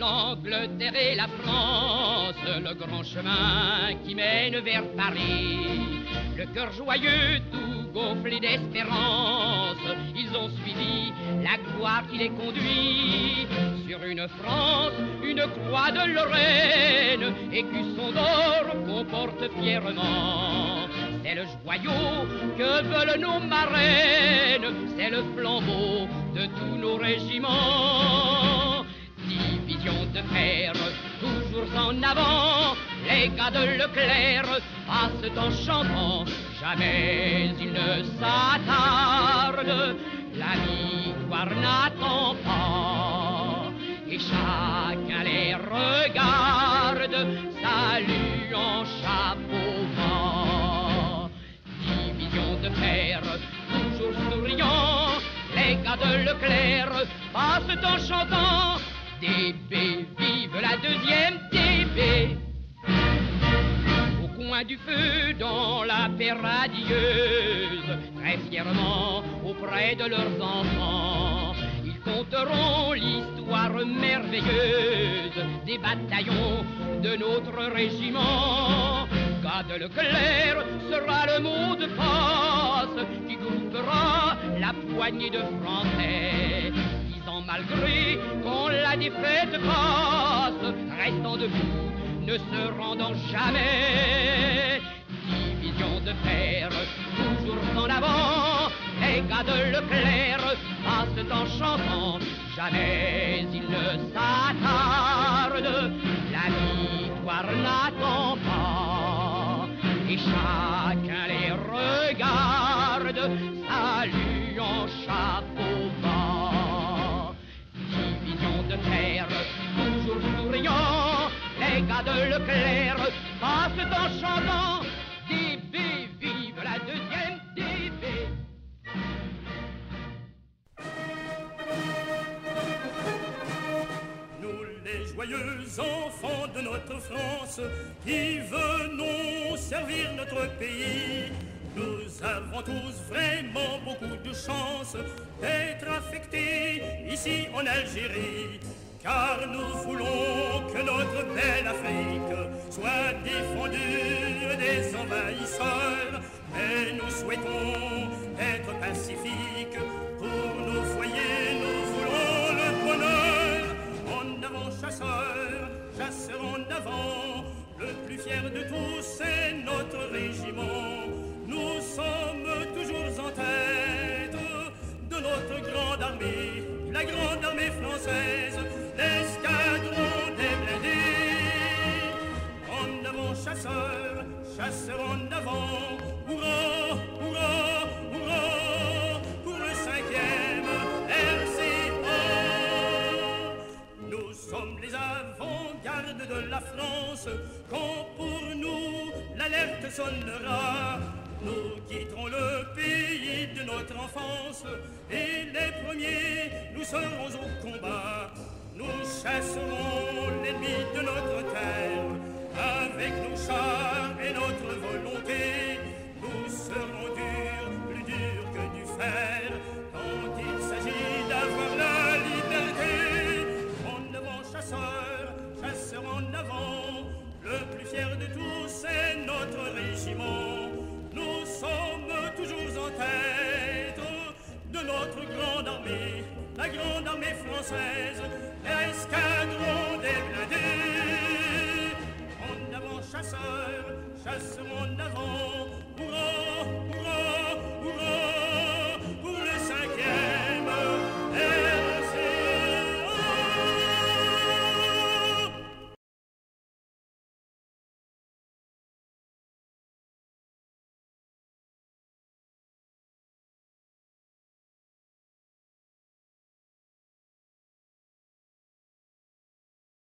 l'Angleterre et la France, le grand chemin qui mène vers Paris. Le cœur joyeux, tout gonflé d'espérance, ils ont suivi la gloire qui les conduit. Sur une France, une croix de Lorraine, écusson d'or qu'on porte fièrement. C'est le joyau que veulent nos marraines, c'est le flambeau de tous nos régiments. Division de fer, toujours en avant, les gars de Leclerc passent en chantant. Jamais ils ne s'attardent, la victoire n'attend pas. Et chacun les regarde, saluant chapeau bas. Division de fer, toujours souriant, les gars de Leclerc passent en chantant. DB, vive la deuxième DB. Au coin du feu, dans la paix radieuse, très fièrement auprès de leurs enfants, ils conteront l'histoire merveilleuse des bataillons de notre régiment. Gars de Leclerc sera le mot de passe qui groupera la poignée de Français. Malgré qu'on la défaite passe, restant debout, ne se rendant jamais. Division de fer, toujours en avant, les gars de Leclerc passent en chantant. Jamais ils ne s'attardent, la victoire n'attend pas. Et chacun les regarde, saluant chapeau bas. De terre, toujours souriant, les gars de Leclerc passent en chantant. DB, vive la deuxième DB. Nous les joyeux enfants de notre France qui venons servir notre pays, nous avons tous vraiment beaucoup de chance d'être affectés ici en Algérie, car nous voulons que notre belle Afrique soit défendue des envahisseurs, mais nous souhaitons être pacifiques. Pour nos foyers, nous voulons le bonheur. En avant, chasseurs, chasseurs en avant, le plus fier de tous, c'est notre régiment. Nous sommes toujours en tête de notre grande armée, la grande armée française, l'escadron des blindés. En avant, chasseurs, chasseurs en avant, hurrah, hurrah, hurrah, pour le 5e RCA. Nous sommes les avant-gardes de la France, quand pour nous l'alerte sonnera. Nous quitterons le pays de notre enfance et les premiers, nous serons au combat. Nous chasserons l'ennemi de notre terre avec nos chars et notre volonté. Nous serons durs, plus durs que du fer, quand il s'agit d'avoir la liberté. En avant, chasseurs, chasseurs en avant, le plus fier de tous, c'est notre régiment. Nous sommes toujours en tête de notre grande armée, la grande armée française, l'escadron des blindés. En avant, chasseurs, chasseurs en avant,